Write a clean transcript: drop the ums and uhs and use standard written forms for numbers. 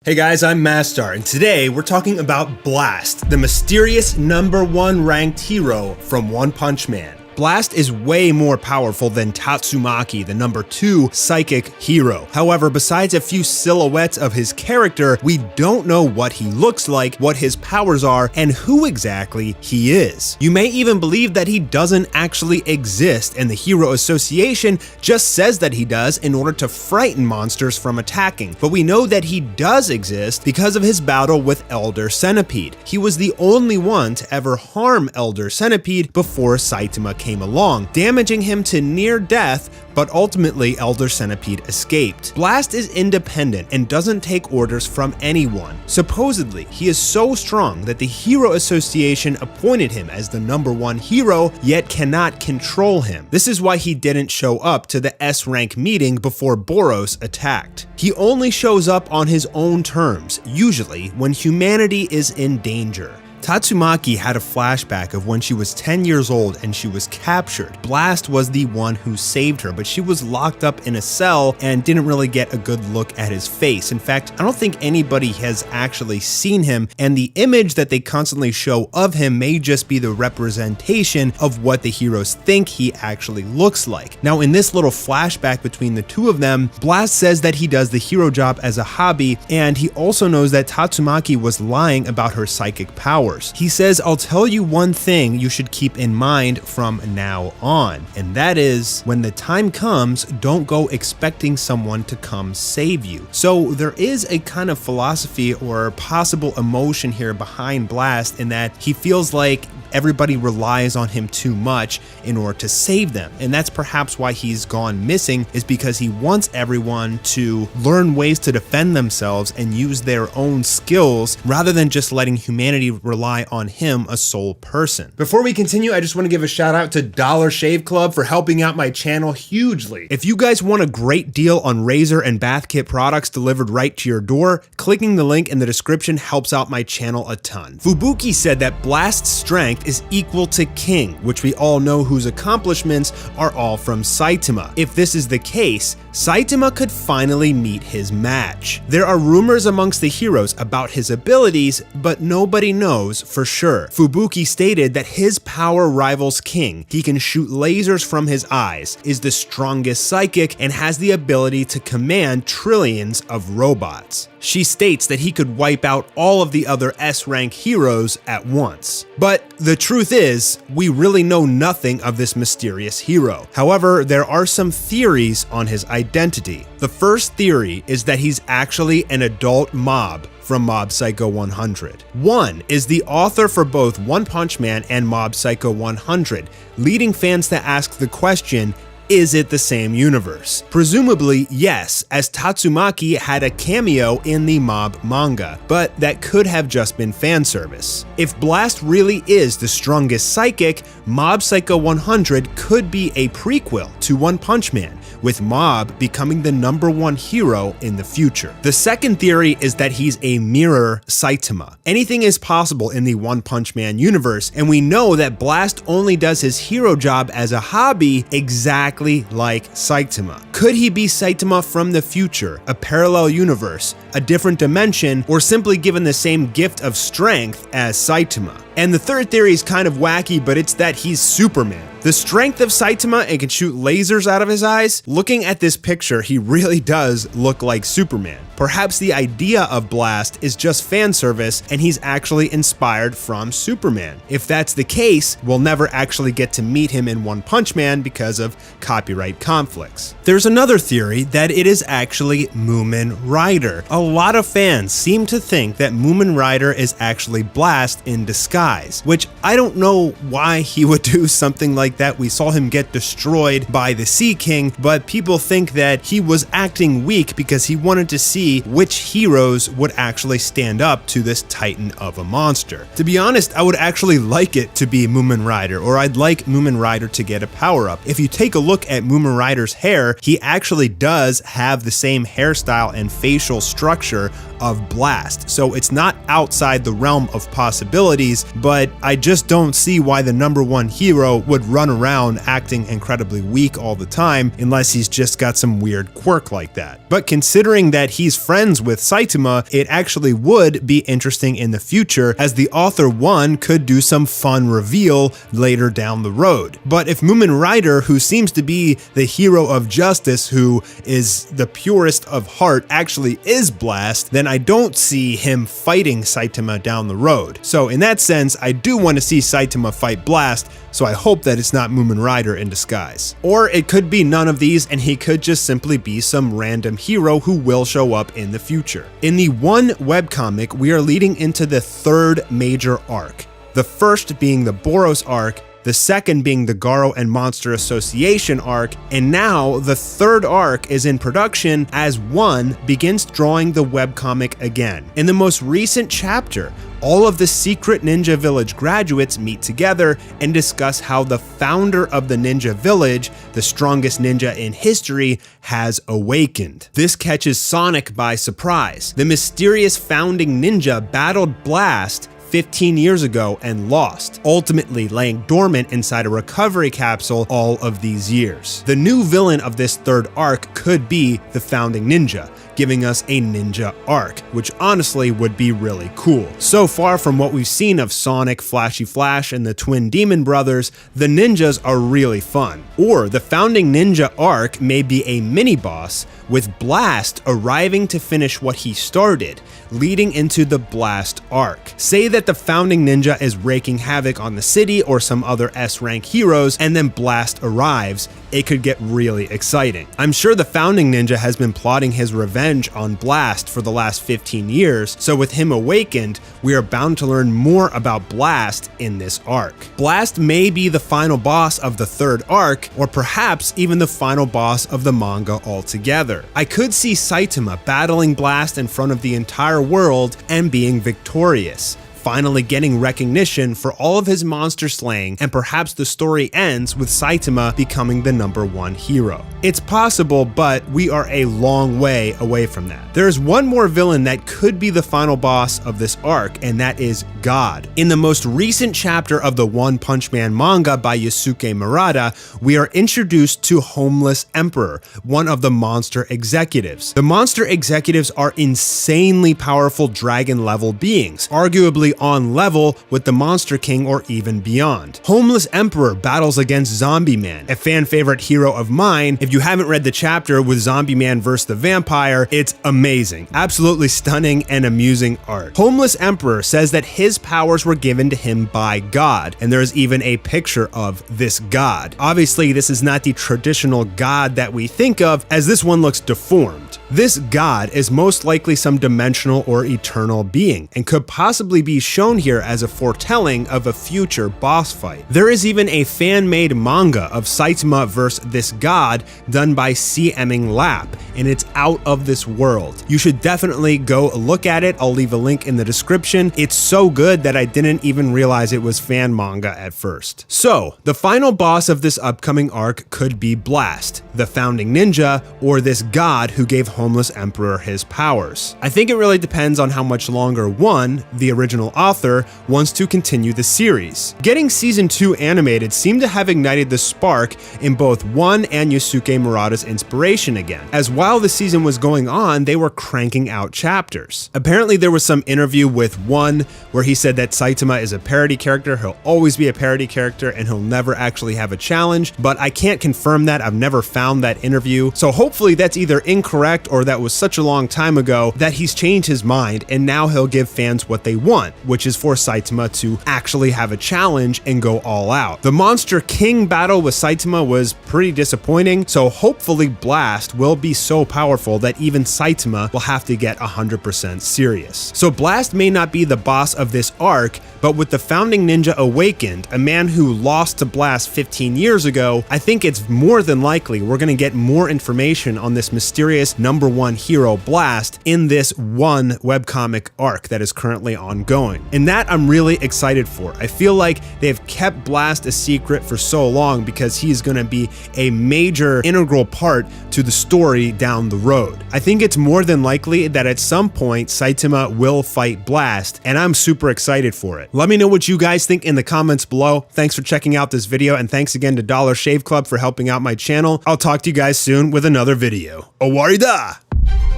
Hey guys, I'm Mastar, and today we're talking about Blast, the mysterious #1 ranked hero from One Punch Man. Blast is way more powerful than Tatsumaki, the #2 psychic hero. However, besides a few silhouettes of his character, we don't know what he looks like, what his powers are, and who exactly he is. You may even believe that he doesn't actually exist, and the Hero Association just says that he does in order to frighten monsters from attacking. But we know that he does exist because of his battle with Elder Centipede. He was the only one to ever harm Elder Centipede before Saitama came along, damaging him to near death, but ultimately Elder Centipede escaped. Blast is independent and doesn't take orders from anyone. Supposedly, he is so strong that the Hero Association appointed him as the #1 hero, yet cannot control him. This is why he didn't show up to the S-rank meeting before Boros attacked. He only shows up on his own terms, usually when humanity is in danger. Tatsumaki had a flashback of when she was 10 years old and she was captured. Blast was the one who saved her, but she was locked up in a cell and didn't really get a good look at his face. In fact, I don't think anybody has actually seen him, and the image that they constantly show of him may just be the representation of what the heroes think he actually looks like. Now, in this little flashback between the two of them, Blast says that he does the hero job as a hobby, and he also knows that Tatsumaki was lying about her psychic powers. He says, "I'll tell you one thing you should keep in mind from now on, and that is, when the time comes, don't go expecting someone to come save you." So there is a kind of philosophy or possible emotion here behind Blast in that he feels like everybody relies on him too much in order to save them. And that's perhaps why he's gone missing, is because he wants everyone to learn ways to defend themselves and use their own skills rather than just letting humanity rely on him, a sole person. Before we continue, I just want to give a shout out to Dollar Shave Club for helping out my channel hugely. If you guys want a great deal on razor and bath kit products delivered right to your door, clicking the link in the description helps out my channel a ton. Fubuki said that Blast's strength is equal to King, which we all know whose accomplishments are all from Saitama. If this is the case, Saitama could finally meet his match. There are rumors amongst the heroes about his abilities, but nobody knows for sure. Fubuki stated that his power rivals King. He can shoot lasers from his eyes, is the strongest psychic, and has the ability to command trillions of robots. She states that he could wipe out all of the other S-rank heroes at once. But the truth is, we really know nothing of this mysterious hero. However, there are some theories on his identity. The first theory is that he's actually an adult mob from Mob Psycho 100. One is the author for both One Punch Man and Mob Psycho 100, leading fans to ask the question, is it the same universe? Presumably, yes, as Tatsumaki had a cameo in the Mob manga, but that could have just been fan service. If Blast really is the strongest psychic, Mob Psycho 100 could be a prequel to One Punch Man, with Mob becoming the #1 hero in the future. The second theory is that he's a mirror Saitama. Anything is possible in the One Punch Man universe, and we know that Blast only does his hero job as a hobby exactly like Saitama. Could he be Saitama from the future, a parallel universe, a different dimension, or simply given the same gift of strength as Saitama? And the third theory is kind of wacky, but it's that he's Superman. The strength of Saitama and can shoot lasers out of his eyes? Looking at this picture, he really does look like Superman. Perhaps the idea of Blast is just fan service and he's actually inspired from Superman. If that's the case, we'll never actually get to meet him in One Punch Man because of copyright conflicts. There's another theory that it is actually Moomin Rider. A lot of fans seem to think that Moomin Rider is actually Blast in disguise, which I don't know why he would do something like that. We saw him get destroyed by the Sea King, but people think that he was acting weak because he wanted to see which heroes would actually stand up to this titan of a monster. To be honest, I would actually like it to be Moomin Rider, or I'd like Moomin Rider to get a power-up. If you take a look at Moomin Rider's hair, he actually does have the same hairstyle and facial structure structure of Blast. So it's not outside the realm of possibilities, but I just don't see why the number one hero would run around acting incredibly weak all the time unless he's just got some weird quirk like that. But considering that he's friends with Saitama, it actually would be interesting in the future, as the author one could do some fun reveal later down the road. But if Mumen Rider, who seems to be the hero of justice, who is the purest of heart, actually is Blast, then I don't see him fighting Saitama down the road. So in that sense, I do want to see Saitama fight Blast, so I hope that it's not Mumen Rider in disguise. Or it could be none of these and he could just simply be some random hero who will show up in the future. In the one webcomic, we are leading into the third major arc. The first being the Boros arc, the second being the Garo and Monster Association arc, and now the third arc is in production as One begins drawing the webcomic again. In the most recent chapter, all of the Secret Ninja Village graduates meet together and discuss how the founder of the Ninja Village, the strongest ninja in history, has awakened. This catches Sonic by surprise. The mysterious founding ninja battled Blast 15 years ago and lost, ultimately laying dormant inside a recovery capsule all of these years. The new villain of this third arc could be the founding ninja, giving us a ninja arc, which honestly would be really cool. So far from what we've seen of Sonic, Flashy Flash, and the Twin Demon Brothers, the ninjas are really fun. Or the founding ninja arc may be a mini-boss, with Blast arriving to finish what he started, leading into the Blast arc. Say that the founding ninja is wreaking havoc on the city or some other S-rank heroes, and then Blast arrives, it could get really exciting. I'm sure the founding ninja has been plotting his revenge on Blast for the last 15 years, so with him awakened, we are bound to learn more about Blast in this arc. Blast may be the final boss of the third arc, or perhaps even the final boss of the manga altogether. I could see Saitama battling Blast in front of the entire world and being victorious, finally getting recognition for all of his monster slaying, and perhaps the story ends with Saitama becoming the number one hero. It's possible, but we are a long way away from that. There's one more villain that could be the final boss of this arc, and that is God. In the most recent chapter of the One Punch Man manga by Yusuke Murata, we are introduced to Homeless Emperor, one of the monster executives. The monster executives are insanely powerful dragon-level beings, arguably on level with the Monster King or even beyond. Homeless Emperor battles against Zombie Man, a fan favorite hero of mine. If you haven't read the chapter with Zombie Man vs. the Vampire, it's amazing. Absolutely stunning and amusing art. Homeless Emperor says that his powers were given to him by God, and there is even a picture of this god. Obviously, this is not the traditional god that we think of, as this one looks deformed. This god is most likely some dimensional or eternal being, and could possibly be shown here as a foretelling of a future boss fight. There is even a fan-made manga of Saitama vs. this god done by CMing Lap, and it's out of this world. You should definitely go look at it. I'll leave a link in the description. It's so good that I didn't even realize it was fan manga at first. So, the final boss of this upcoming arc could be Blast, the founding ninja, or this god who gave Homeless Emperor his powers. I think it really depends on how much longer One, the original author, wants to continue the series. Getting season 2 animated seemed to have ignited the spark in both One and Yusuke Murata's inspiration again, as while the season was going on, they were cranking out chapters. Apparently there was some interview with One where he said that Saitama is a parody character, he'll always be a parody character, and he'll never actually have a challenge, but I can't confirm that. I've never found that interview, so hopefully that's either incorrect or that was such a long time ago that he's changed his mind and now he'll give fans what they want, which is for Saitama to actually have a challenge and go all out. The Monster King battle with Saitama was pretty disappointing, so hopefully Blast will be so powerful that even Saitama will have to get 100% serious. So Blast may not be the boss of this arc, but with the founding ninja awakened, a man who lost to Blast 15 years ago, I think it's more than likely we're going to get more information on this mysterious number number one hero, Blast, in this one webcomic arc that is currently ongoing. And that I'm really excited for. I feel like they've kept Blast a secret for so long because he's going to be a major integral part to the story down the road. I think it's more than likely that at some point Saitama will fight Blast, and I'm super excited for it. Let me know what you guys think in the comments below. Thanks for checking out this video, and thanks again to Dollar Shave Club for helping out my channel. I'll talk to you guys soon with another video. Owarida!